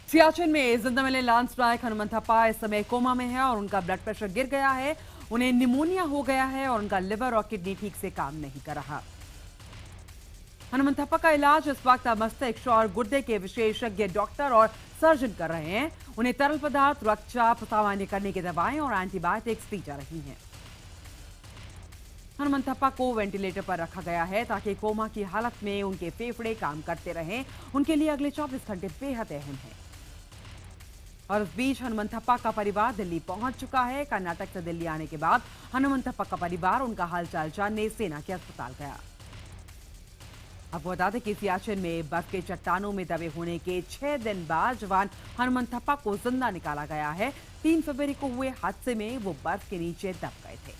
सियाचिन में जिंदा मिले लांस नायक हनुमंत थप्पा इस समय कोमा में है और उनका ब्लड प्रेशर गिर गया है। उन्हें निमोनिया हो गया है और उनका लिवर और किडनी ठीक से काम नहीं कर रहा। हनुमंत थप्पा का इलाज इस वक्त मस्तिष्क और गुर्दे के विशेषज्ञ डॉक्टर और सर्जन कर रहे हैं। उन्हें तरल पदार्थ, रक्तचाप सामान्य करने की दवाएं और एंटीबायोटिक्स दी जा रही हैं। हनुमंत थप्पा को वेंटिलेटर पर रखा गया है ताकि कोमा की हालत में उनके फेफड़े काम करते रहें। उनके लिए अगले 24 घंटे बेहद अहम हैं। और इस बीच हनुमंत थप्पा का परिवार दिल्ली पहुंच चुका है। कर्नाटक से दिल्ली आने के बाद हनुमंत थप्पा का परिवार उनका हालचाल जानने सेना के अस्पताल गया। आपको बता दें कि सियाचिन में बर्फ के चट्टानों में दबे होने के 6 दिन बाद जवान हनुमंत थप्पा को जिंदा निकाला गया है। 3 फरवरी को हुए हादसे में वो बर्फ के नीचे दब गए थे।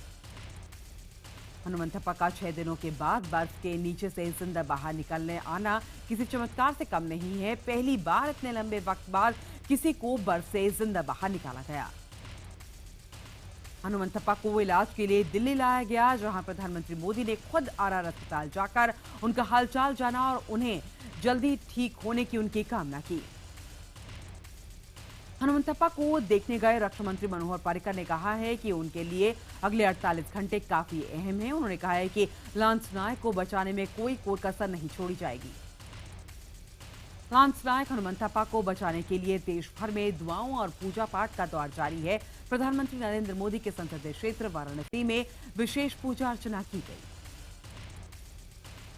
हनुमंत थप्पा का 6 दिनों के बाद बर्फ के नीचे से जिंदा बाहर निकलने आना किसी चमत्कार से कम नहीं है। पहली बार इतने लंबे वक्त बाद किसी को बर्फ से जिंदा बाहर निकाला गया। हनुमंत थप्पा को इलाज के लिए दिल्ली लाया गया, जहां प्रधानमंत्री मोदी ने खुद आरआर अस्पताल जाकर उनका हालचाल जाना और उन्हें जल्दी ठीक होने की उनकी कामना की। हनुमंत थप्पा को देखने गए रक्षा मंत्री मनोहर पर्रिकर ने कहा है कि उनके लिए अगले 48 घंटे काफी अहम है। उन्होंने कहा है कि लांस नायक को बचाने में कोई कसर नहीं छोड़ी जाएगी। लांस नायक हनुमंत थप्पा को बचाने के लिए देश भर में दुआओं और पूजा पाठ का दौर जारी है। प्रधानमंत्री नरेंद्र मोदी के संसदीय क्षेत्र वाराणसी में विशेष पूजा अर्चना की गई।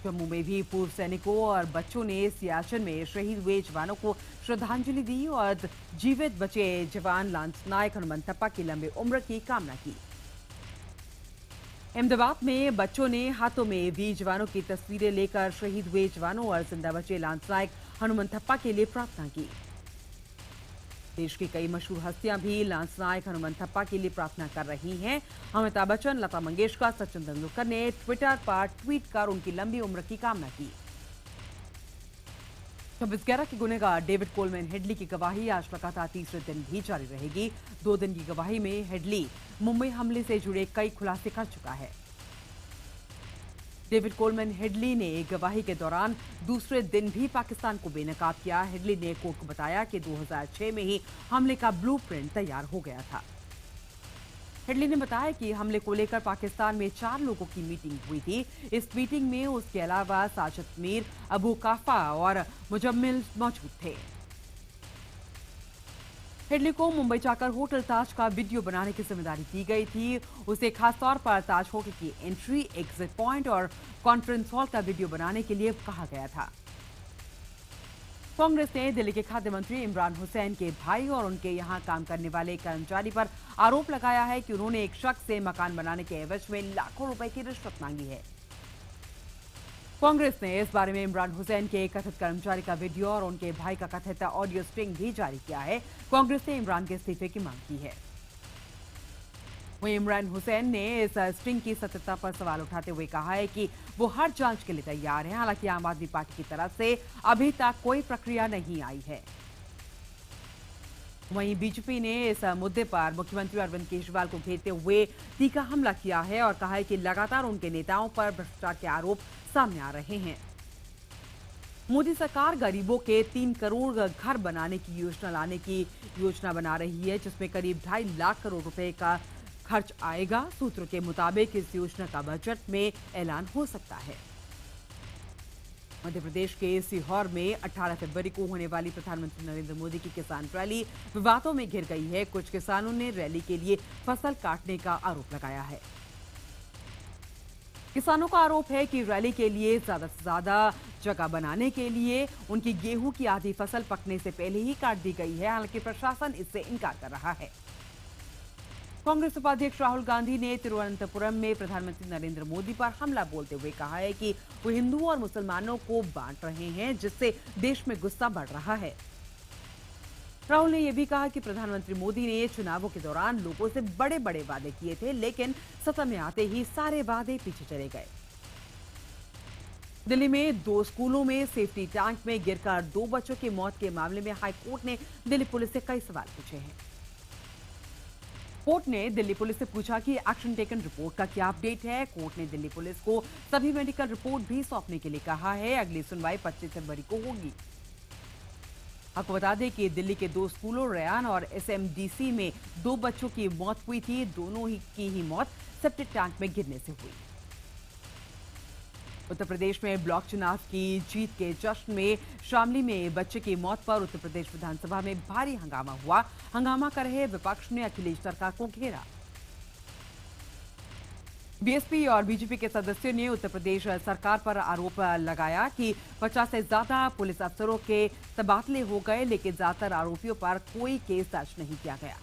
जम्मू में भी पूर्व सैनिकों और बच्चों ने सियाचिन में शहीद हुए जवानों को श्रद्धांजलि दी और जीवित बचे जवान लांस नायक हनुमंत थप्पा की लंबी उम्र की कामना की। अहमदाबाद में बच्चों ने हाथों में वीर जवानों की तस्वीरें लेकर शहीद हुए जवानों और जिंदा बचे लांस नायक हनुमंत थप्पा के लिए प्रार्थना की। देश की कई मशहूर हस्तियां भी लांस नायक हनुमंत थप्पा के लिए प्रार्थना कर रही हैं। अमिताभ बच्चन, लता मंगेशकर, सचिन तेंदुलकर ने ट्विटर पर ट्वीट कर उनकी लंबी उम्र की कामना की। 26/11 के गुनहगार डेविड कोलमैन हेडली की गवाही आज लगातार तीसरे दिन भी जारी रहेगी। 2 दिन की गवाही में हेडली मुंबई हमले से जुड़े कई खुलासे कर चुका है। डेविड कोलमैन हेडली ने गवाही के दौरान दूसरे दिन भी पाकिस्तान को बेनकाब किया। हेडली ने कोर्ट को बताया कि 2006 में ही हमले का ब्लूप्रिंट तैयार हो गया था। हेडली ने बताया कि हमले को लेकर पाकिस्तान में 4 लोगों की मीटिंग हुई थी। इस मीटिंग में उसके अलावा साजिद मीर, अबू काफा और मुजम्मिल मौजूद थे। हेडली को मुंबई जाकर होटल ताज का वीडियो बनाने की जिम्मेदारी दी गई थी। उसे खासतौर पर ताज होटल की एंट्री, एग्जिट पॉइंट और कॉन्फ्रेंस हॉल का वीडियो बनाने के लिए कहा गया था। कांग्रेस ने दिल्ली के खाद्य मंत्री इमरान हुसैन के भाई और उनके यहां काम करने वाले कर्मचारी पर आरोप लगाया है कि उन्होंने एक शख्स से मकान बनाने के एवज में लाखों रुपए की रिश्वत मांगी है। कांग्रेस ने इस बारे में इमरान हुसैन के कथित कर्मचारी का वीडियो और उनके भाई का कथित ऑडियो स्ट्रिंग भी जारी किया है। कांग्रेस ने इमरान के इस्तीफे की मांग की है। वहीं इमरान हुसैन ने इस स्ट्रिंग की सत्यता पर सवाल उठाते हुए कहा है कि वो हर जांच के लिए तैयार हैं। हालांकि आम आदमी पार्टी की तरफ से अभी तक कोई प्रक्रिया नहीं आई है। वहीं बीजेपी ने इस मुद्दे पर मुख्यमंत्री अरविंद केजरीवाल को घेरते हुए तीखा हमला किया है और कहा है कि लगातार उनके नेताओं पर भ्रष्टाचार के आरोप सामने आ रहे हैं। मोदी सरकार गरीबों के 3 करोड़ घर बनाने की योजना लाने की योजना बना रही है, जिसमें करीब 2.5 लाख करोड़ रुपए का खर्च आएगा। सूत्रों के मुताबिक इस योजना का बजट में ऐलान हो सकता है। मध्य प्रदेश के सीहोर में 18 फरवरी को होने वाली प्रधानमंत्री नरेंद्र मोदी की किसान रैली विवादों में घिर गई है। कुछ किसानों ने रैली के लिए फसल काटने का आरोप लगाया है। किसानों का आरोप है कि रैली के लिए ज्यादा से ज्यादा जगह बनाने के लिए उनकी गेहूं की आधी फसल पकने से पहले ही काट दी गई है। हालांकि प्रशासन इससे इनकार कर रहा है। कांग्रेस उपाध्यक्ष राहुल गांधी ने तिरुवनंतपुरम में प्रधानमंत्री नरेंद्र मोदी पर हमला बोलते हुए कहा है कि वो हिंदुओं और मुसलमानों को बांट रहे हैं, जिससे देश में गुस्सा बढ़ रहा है। राहुल ने यह भी कहा कि प्रधानमंत्री मोदी ने चुनावों के दौरान लोगों से बड़े बड़े वादे किए थे, लेकिन सत्ता में आते ही सारे वादे पीछे चले गए। दिल्ली में 2 स्कूलों में सेफ्टी टैंक में गिरकर 2 बच्चों की मौत के मामले में हाईकोर्ट ने दिल्ली पुलिस से कई सवाल पूछे हैं। कोर्ट ने दिल्ली पुलिस से पूछा कि एक्शन टेकन रिपोर्ट का क्या अपडेट है। कोर्ट ने दिल्ली पुलिस को सभी मेडिकल रिपोर्ट भी सौंपने के लिए कहा है। अगली सुनवाई 25 फरवरी को होगी। आपको बता दें कि दिल्ली के दो स्कूलों रेयान और एसएमडीसी में दो बच्चों की मौत हुई थी। दोनों ही की ही मौत सेप्टिक टैंक में गिरने से हुई। उत्तर प्रदेश में ब्लॉक चुनाव की जीत के जश्न में शामली में बच्चे की मौत पर उत्तर प्रदेश विधानसभा में भारी हंगामा हुआ। हंगामा कर रहे विपक्ष ने अखिलेश सरकार को घेरा। बीएसपी और बीजेपी के सदस्यों ने उत्तर प्रदेश सरकार पर आरोप लगाया कि 50 से ज्यादा पुलिस अफसरों के तबादले हो गए, लेकिन ज्यादातर आरोपियों पर कोई केस दर्ज नहीं किया गया।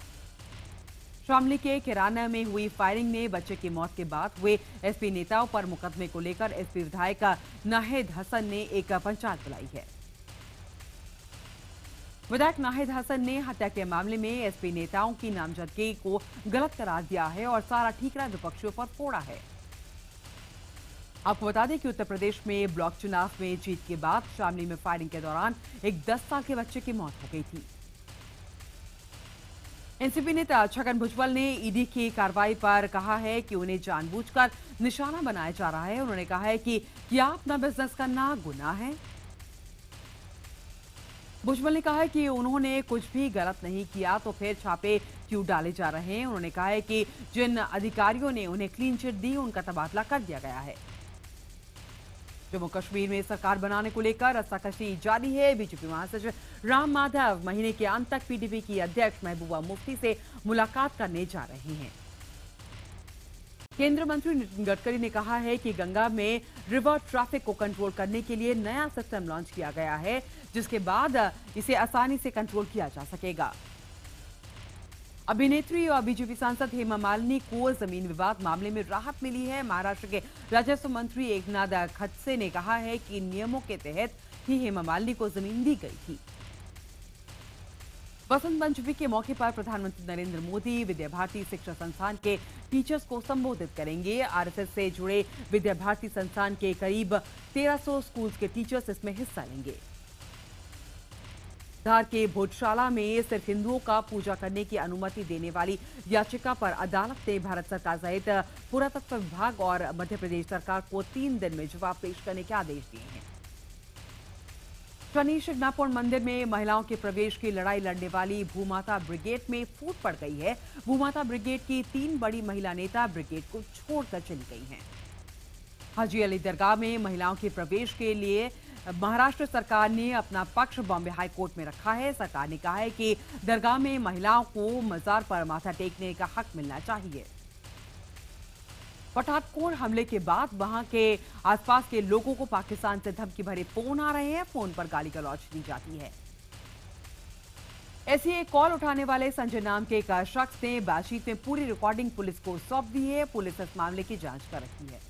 शामली के किराना में हुई फायरिंग में बच्चे की मौत के बाद हुए एसपी नेताओं पर मुकदमे को लेकर एसपी विधायक नाहिद हसन ने एक पंचायत बुलाई है। विधायक नाहिद हसन ने हत्या के मामले में एसपी नेताओं की नामजदगी को गलत करार दिया है और सारा ठीकरा विपक्षियों पर फोड़ा है। आपको बता दें कि उत्तर प्रदेश में ब्लॉक चुनाव में जीत के बाद शामली में फायरिंग के दौरान एक 10 साल के बच्चे की मौत हो गई थी। एनसीपी नेता छगन भुजबल ने ईडी की कार्रवाई पर कहा है कि उन्हें जानबूझकर निशाना बनाया जा रहा है। उन्होंने कहा है कि क्या अपना बिजनेस करना गुनाह है। भुजबल ने कहा है कि उन्होंने कुछ भी गलत नहीं किया तो फिर छापे क्यों डाले जा रहे हैं। उन्होंने कहा है कि जिन अधिकारियों ने उन्हें क्लीन चिट दी उनका तबादला कर दिया गया है। जम्मू कश्मीर में सरकार बनाने को लेकर रस्साकशी जारी है। बीजेपी महासचिव राम माधव महीने के अंत तक पीडीपी की अध्यक्ष महबूबा मुफ्ती से मुलाकात करने जा रहे हैं। केंद्रीय मंत्री नितिन गडकरी ने कहा है कि गंगा में रिवर ट्रैफिक को कंट्रोल करने के लिए नया सिस्टम लॉन्च किया गया है, जिसके बाद इसे आसानी से कंट्रोल किया जा सकेगा। अभिनेत्री और बीजेपी सांसद हेमा मालिनी को जमीन विवाद मामले में राहत मिली है। महाराष्ट्र के राजस्व मंत्री एकनाथ खडसे ने कहा है कि नियमों के तहत ही हेमा मालिनी को जमीन दी गई थी। बसंत पंचमी के मौके पर प्रधानमंत्री नरेंद्र मोदी विद्या भारती शिक्षा संस्थान के टीचर्स को संबोधित करेंगे। आरएसएस से जुड़े विद्या भारती संस्थान के करीब 1300 स्कूल्स के टीचर्स इसमें हिस्सा लेंगे। धार के भोजशाला में सिर्फ हिंदुओं का पूजा करने की अनुमति देने वाली याचिका पर अदालत ने भारत सरकार सहित पुरातत्व विभाग और मध्य प्रदेश सरकार को 3 दिन में जवाब पेश करने के आदेश दिए हैं। शनि शिंगणापुर मंदिर में महिलाओं के प्रवेश की लड़ाई लड़ने वाली भूमाता ब्रिगेड में फूट पड़ गई है। भूमाता ब्रिगेड की 3 बड़ी महिला नेता ब्रिगेड को छोड़कर चली गई हैं। हाजी अली दरगाह में महिलाओं के प्रवेश के लिए महाराष्ट्र सरकार ने अपना पक्ष बॉम्बे हाई कोर्ट में रखा है। सरकार ने कहा है कि दरगाह में महिलाओं को मजार पर माथा टेकने का हक मिलना चाहिए। पठानकोट हमले के बाद वहां के आसपास के लोगों को पाकिस्तान से धमकी भरे फोन आ रहे हैं। फोन पर गाली गलौज दी जाती है। ऐसी एक कॉल उठाने वाले संजय नाम के एक शख्स ने बातचीत में पूरी रिकॉर्डिंग पुलिस को सौंप दी है। पुलिस इस मामले की जांच कर रही है।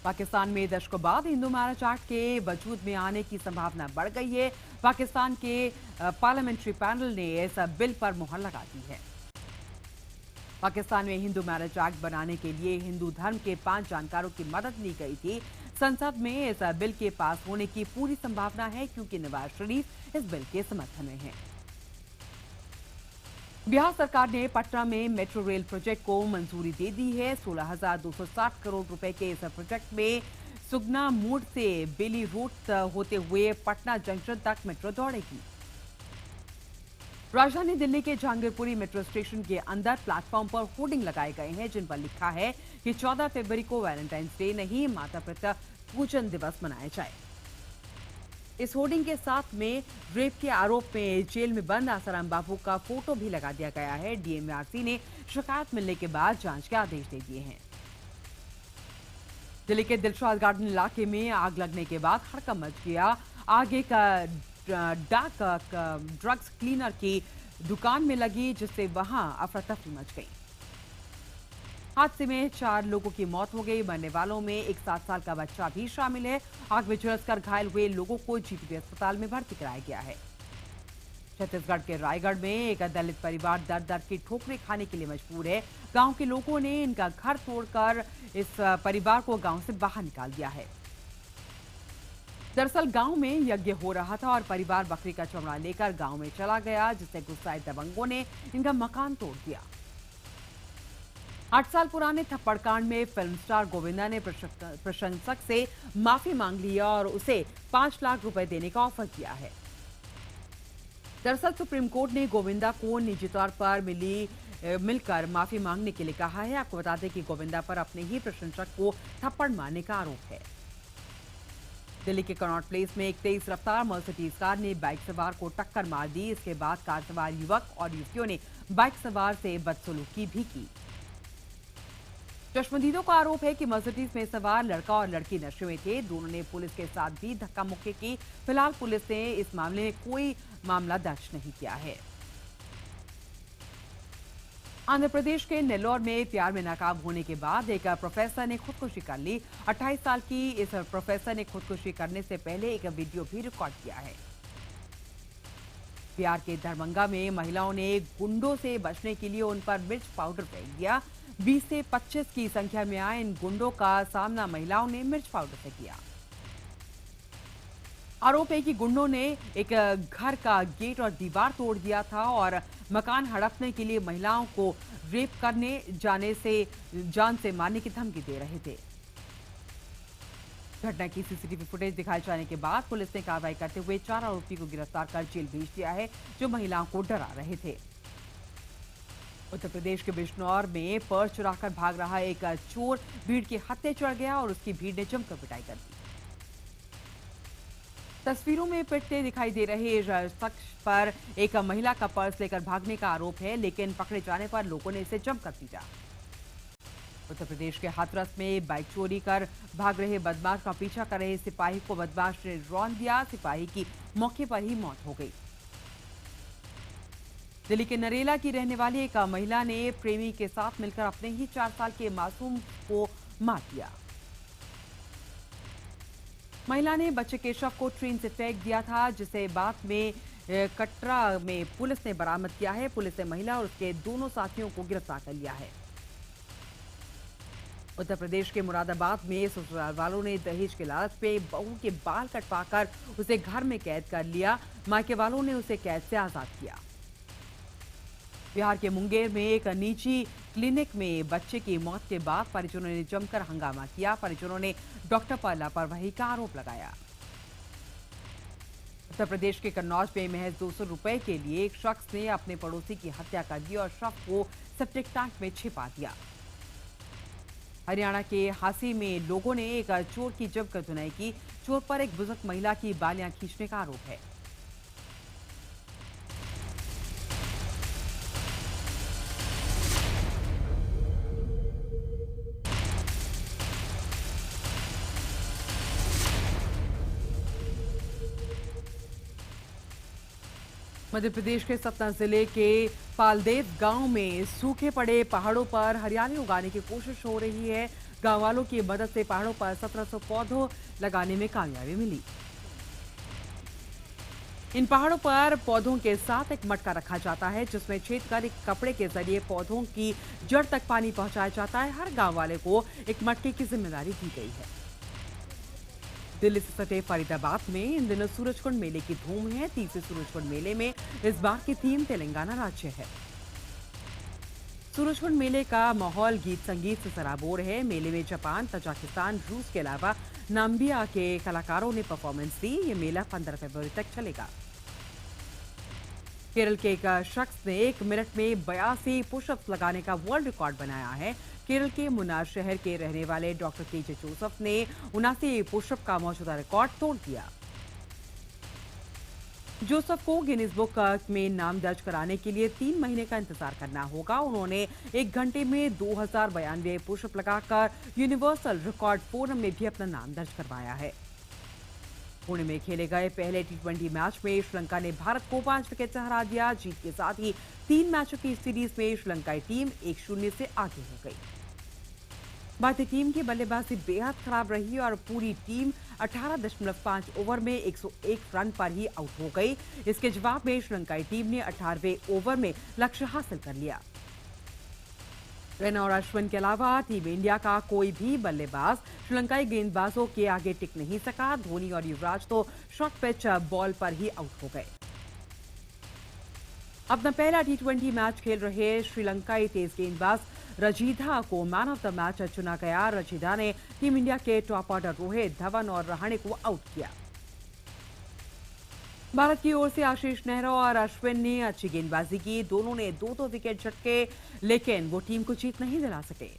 पाकिस्तान में दशकों बाद हिंदू मैरिज एक्ट के वजूद में आने की संभावना बढ़ गई है। पाकिस्तान के पार्लियामेंट्री पैनल ने इस बिल पर मुहर लगा दी है। पाकिस्तान में हिंदू मैरिज एक्ट बनाने के लिए हिंदू धर्म के 5 जानकारों की मदद ली गई थी। संसद में इस बिल के पास होने की पूरी संभावना है, क्योंकि नवाज शरीफ इस बिल के समर्थन में हैं। बिहार सरकार ने पटना में मेट्रो रेल प्रोजेक्ट को मंजूरी दे दी है। 16,260 करोड़ रुपए के इस प्रोजेक्ट में सुगना मोड़ से बेली रोड होते हुए पटना जंक्शन तक मेट्रो दौड़ेगी। राजधानी दिल्ली के जहांगीरपुरी मेट्रो स्टेशन के अंदर प्लेटफॉर्म पर होर्डिंग लगाए गए हैं, जिन पर लिखा है कि 14 फरवरी को वैलेंटाइंस डे नहीं, माता पिता पूजन दिवस मनाया जाए। इस होर्डिंग के साथ में रेप के आरोप में जेल में बंद आसाराम बापू का फोटो भी लगा दिया गया है। डीएमआरसी ने शिकायत मिलने के बाद जांच के आदेश दे दिए हैं। दिल्ली के दिलशाद गार्डन इलाके में आग लगने के बाद हड़कंप मच गया। आग एक ड्रग्स क्लीनर की दुकान में लगी, जिससे वहां अफरा तफरी मच गई। हादसे में 4 लोगों की मौत हो गई। मरने वालों में एक 7 साल का बच्चा भी शामिल है। आग में झुलसकर घायल हुए लोगों को जीटीबी अस्पताल में भर्ती कराया गया है। छत्तीसगढ़ के रायगढ़ में एक दलित परिवार दर दर की ठोकरें खाने के लिए मजबूर है। गांव के लोगों ने इनका घर तोड़कर इस परिवार को गांव से बाहर निकाल दिया है। दरअसल गांव में यज्ञ हो रहा था और परिवार बकरी का चमड़ा लेकर गांव में चला गया, जिससे गुस्साए दबंगों ने इनका मकान तोड़ दिया। 8 साल पुराने थप्पड़ कांड में फिल्म स्टार गोविंदा ने प्रशंसक से माफी मांग ली और उसे 5 लाख रुपए देने का ऑफर किया है। दरअसल सुप्रीम कोर्ट ने गोविंदा को निजी तौर पर मिलकर माफी मांगने के लिए कहा है। आपको बता दें कि गोविंदा पर अपने ही प्रशंसक को थप्पड़ मारने का आरोप है। दिल्ली के कनॉट प्लेस में एक तेज रफ्तार मर्सिडीज कार ने बाइक सवार को टक्कर मार दी। इसके बाद कार सवार युवक और युवतियों ने बाइक सवार से बदसलूकी भी की। चश्मदीदों का आरोप है कि मर्सिडीज में सवार लड़का और लड़की नशे में थे। दोनों ने पुलिस के साथ भी धक्का मुक्की की। फिलहाल पुलिस ने इस मामले में कोई मामला दर्ज नहीं किया है। आंध्र प्रदेश के नेल्लोर में प्यार में नाकाम होने के बाद एक प्रोफेसर ने खुदकुशी कर ली। 28 साल की इस प्रोफेसर ने खुदकुशी करने से पहले एक वीडियो भी रिकॉर्ड किया है। बिहार के दरभंगा में महिलाओं ने गुंडों से बचने के लिए उन पर मिर्च पाउडर फेंक दिया। 20 से 25 की संख्या में आए इन गुंडों का सामना महिलाओं ने मिर्च पाउडर से किया। आरोप है कि गुंडों ने एक घर का गेट और दीवार तोड़ दिया था और मकान हड़पने के लिए महिलाओं को रेप करने जाने से जान से मारने की धमकी दे रहे थे। घटना की सीसीटीवी फुटेज दिखाए जाने के बाद पुलिस ने कार्रवाई करते हुए 4 आरोपी को गिरफ्तार कर जेल भेज दिया है, जो महिलाओं को डरा रहे थे। उत्तर प्रदेश के बिजनौर में पर्स चुराकर भाग रहा एक चोर भीड़ के हत्थे चढ़ गया और उसकी भीड़ ने जमकर पिटाई कर दी। तस्वीरों में पिटते दिखाई दे रहे शख्स पर एक महिला का पर्स लेकर भागने का आरोप है, लेकिन पकड़े जाने पर लोगों ने इसे जमकर पीटा। उत्तर प्रदेश के हाथरस में बाइक चोरी कर भाग रहे बदमाश का पीछा कर रहे सिपाही को बदमाश ने रौंद दिया। सिपाही की मौके पर ही मौत हो गई। दिल्ली के नरेला की रहने वाली एक महिला ने प्रेमी के साथ मिलकर अपने ही 4 साल के मासूम को मार दिया। महिला ने बच्चे के शव को ट्रेन से फेंक दिया था, जिसे बाद में कटरा में पुलिस ने बरामद किया है। पुलिस ने महिला और उसके दोनों साथियों को गिरफ्तार कर लिया है। उत्तर प्रदेश के मुरादाबाद में ससुराल वालों ने दहेज के लालच पे बहू के बाल कटवाकर उसे घर में कैद कर लिया। मायके वालों ने उसे कैद से आजाद किया। बिहार के मुंगेर में एक निजी क्लिनिक में बच्चे की मौत के बाद परिजनों ने जमकर हंगामा किया। परिजनों ने डॉक्टर पर लापरवाही का आरोप लगाया। उत्तर प्रदेश के कन्नौज में महज 200 रुपए के लिए एक शख्स ने अपने पड़ोसी की हत्या कर दी और शव को सेप्टिक टैंक में छिपा दिया। हरियाणा के हांसी में लोगों ने एक चोर की जमकर धुनाई की। चोर पर एक बुजुर्ग महिला की बालियां खींचने का आरोप है। मध्य प्रदेश के सतना जिले के पालदेव गांव में सूखे पड़े पहाड़ों पर हरियाली उगाने की कोशिश हो रही है। गांव वालों की मदद से पहाड़ों पर 1700 पौधों लगाने में कामयाबी मिली। इन पहाड़ों पर पौधों के साथ एक मटका रखा जाता है, जिसमें छेद कर एक कपड़े के जरिए पौधों की जड़ तक पानी पहुंचाया जाता है। हर गांव वाले को एक मटके की जिम्मेदारी दी गई है। दिल्ली से सटे फरीदाबाद में इन दिनों सूरजकुंड मेले की धूम है। तीसरे सूरजकुंड मेले में इस बार की थीम तेलंगाना राज्य है। सूरजकुंड मेले का माहौल गीत संगीत से सराबोर है। मेले में जापान, तजाकिस्तान, रूस के अलावा नाम्बिया के कलाकारों ने परफॉर्मेंस दी। ये मेला 15 फरवरी तक चलेगा। केरल के एक शख्स ने 1 मिनट में 82 पुशअप्स लगाने का वर्ल्ड रिकॉर्ड बनाया है। केरल के मुन्नार शहर के रहने वाले डॉक्टर केजे जोसेफ ने 79 पुशअप का मौजूदा रिकॉर्ड तोड़ दिया। जोसेफ को गिनीज बुक में नाम दर्ज कराने के लिए 3 महीने का इंतजार करना होगा। उन्होंने 1 घंटे में 2092 पुशअप लगाकर यूनिवर्सल रिकॉर्ड फोरम में भी अपना नाम दर्ज करवाया है। पुणे में खेले गए पहले T20 मैच में श्रीलंका ने भारत को 5 विकेट से हरा दिया। जीत के साथ ही 3 मैचों की सीरीज में श्रीलंकाई टीम 1-0 से आगे हो गई। भारतीय टीम की बल्लेबाजी बेहद खराब रही और पूरी टीम 18.5 ओवर में 101 रन पर ही आउट हो गई। इसके जवाब में श्रीलंकाई टीम ने 18वें ओवर में लक्ष्य हासिल कर लिया। रैना और अश्विन के अलावा टीम इंडिया का कोई भी बल्लेबाज श्रीलंकाई गेंदबाजों के आगे टिक नहीं सका। धोनी और युवराज तो शॉर्ट पिच बॉल पर ही आउट हो गए। अपना पहला T20 मैच खेल रहे श्रीलंकाई तेज गेंदबाज रजीदा को मैन ऑफ द मैच चुना गया। रजीदा ने टीम इंडिया के टॉप ऑर्डर रोहित, धवन और रहाणे को आउट किया। भारत की ओर से आशीष नेहरा और अश्विन ने अच्छी गेंदबाजी की। दोनों ने दो दो विकेट झटके, लेकिन वो टीम को जीत नहीं दिला सके।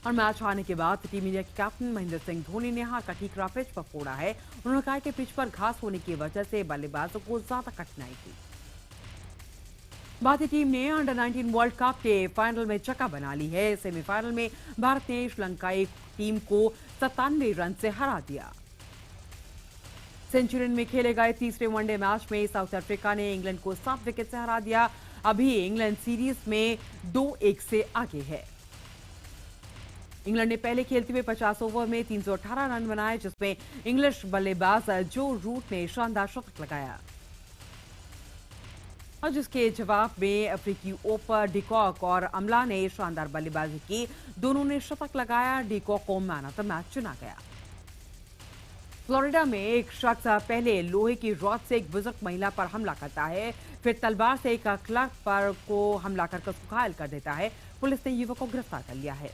और मैच हारने के बाद टीम इंडिया के कैप्टन महेंद्र सिंह धोनी ने हार का ठीकरा पिच पर फोड़ा है। उन्होंने कहा कि पिच पर घास होने की वजह से बल्लेबाजों को ज्यादा कठिनाई थी। भारतीय टीम ने अंडर 19 वर्ल्ड कप के फाइनल में जगह बना ली है। सेमीफाइनल में भारत ने श्रीलंकाई टीम को 97 रन से हरा दिया। सेंचुरियन में खेले गए तीसरे वनडे मैच में साउथ अफ्रीका ने इंग्लैंड को 7 विकेट से हरा दिया। अभी इंग्लैंड सीरीज में 2-1 से आगे है। इंग्लैंड ने पहले खेलते हुए 50 ओवर में 318 रन बनाए, जिसमें इंग्लिश बल्लेबाज जो रूट ने शानदार शतक लगाया और जिसके जवाब में अफ्रीकी ओपर डिकॉक और अमला ने शानदार बल्लेबाजी की। दोनों ने शतक लगाया। डिकॉक को मैन ऑफ द मैच चुना गया। फ्लोरिडा में एक शख्स पहले लोहे की रॉड से एक बुजुर्ग महिला पर हमला करता है, फिर तलवार से एक क्लर्क पर को हमला कर उसको घायल कर देता है। पुलिस ने युवक को गिरफ्तार कर लिया है।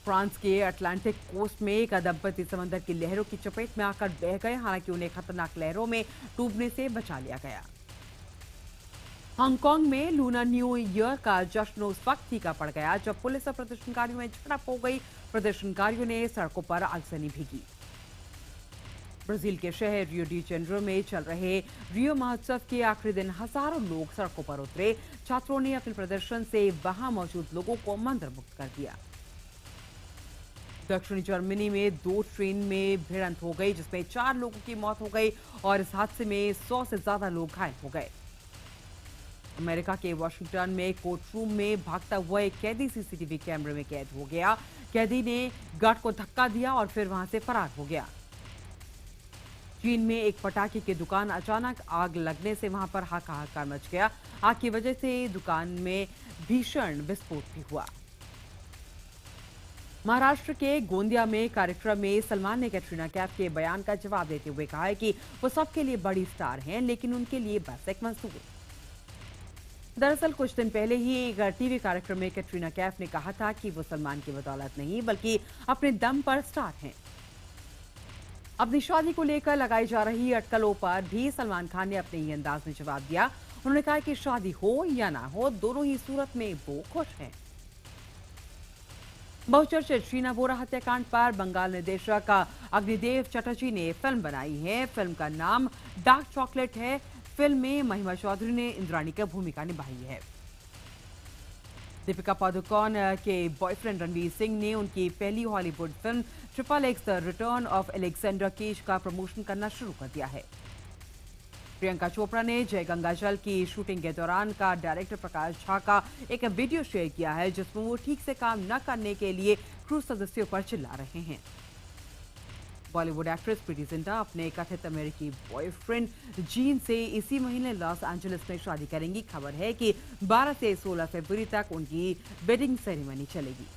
फ्रांस के अटलांटिक कोस्ट में एक दंपति समंदर की लहरों की चपेट में आकर बह गए। हालांकि उन्हें खतरनाक लहरों में डूबने से बचा लिया गया। हांगकांग में लूनर न्यू ईयर का जश्न उस वक्त फीका पड़ गया जब पुलिस और प्रदर्शनकारियों में झड़प हो गई। प्रदर्शनकारियों ने सड़कों पर आगजनी भी की। ब्राजील के शहर रियो डी जेनेरो में चल रहे रियो महोत्सव के आखिरी दिन हजारों लोग सड़कों पर उतरे। छात्रों ने अपने प्रदर्शन से वहां मौजूद लोगों को मंत्रमुग्ध कर दिया। दक्षिणी जर्मनी में 2 ट्रेन में भिड़ंत हो गई, जिसमें 4 लोगों की मौत हो गई और इस हादसे में 100 से ज्यादा लोग घायल हो गए। अमेरिका के वॉशिंगटन में कोर्ट रूम में भागता हुआ एक कैदी सीसीटीवी कैमरे में कैद हो गया। कैदी ने गार्ड को धक्का दिया और फिर वहां से फरार हो गया। चीन में एक पटाखे की दुकान अचानक आग लगने से वहां पर हाहाकार मच गया। आग की वजह से दुकान में भीषण विस्फोट भी हुआ। महाराष्ट्र के गोंदिया में कार्यक्रम में सलमान ने कैटरीना कैफ के बयान का जवाब देते हुए कहा है कि वो सबके लिए बड़ी स्टार हैं, लेकिन उनके लिए बस एक मजदूर। दरअसल कुछ दिन पहले ही एक टीवी कार्यक्रम में कैटरीना कैफ ने कहा था कि वो सलमान की बदौलत नहीं बल्कि अपने दम पर स्टार हैं। अपनी शादी को लेकर लगाई जा रही अटकलों पर भी सलमान खान ने अपने ही अंदाज में जवाब दिया। उन्होंने कहा कि शादी हो या ना हो, दोनों ही सूरत में वो खुश हैं। बहुचर्चित शीना बोरा हत्याकांड पर बंगाल निर्देशक अग्निदेव चटर्जी ने फिल्म बनाई है। फिल्म का नाम डार्क चॉकलेट है। फिल्म में महिमा चौधरी ने इंद्राणी की भूमिका निभाई है। दीपिका पादुकोण के बॉयफ्रेंड रणवीर सिंह ने उनकी पहली Hollywood film triple X the return of Alexander Cage का प्रमोशन करना शुरू कर दिया है। प्रियंका चोपड़ा ने जय गंगाजल की शूटिंग के दौरान का डायरेक्टर प्रकाश झा का एक वीडियो शेयर किया है, जिसमें वो ठीक से काम न करने के लिए क्रू सदस्यों पर चिल्ला रहे हैं। बॉलीवुड एक्ट्रेस प्रीति जिंटा अपने कथित अमेरिकी बॉयफ्रेंड जीन से इसी महीने लॉस एंजलिस में शादी करेंगी। खबर है कि 12 से 16 फरवरी तक उनकी वेडिंग सेरेमनी चलेगी।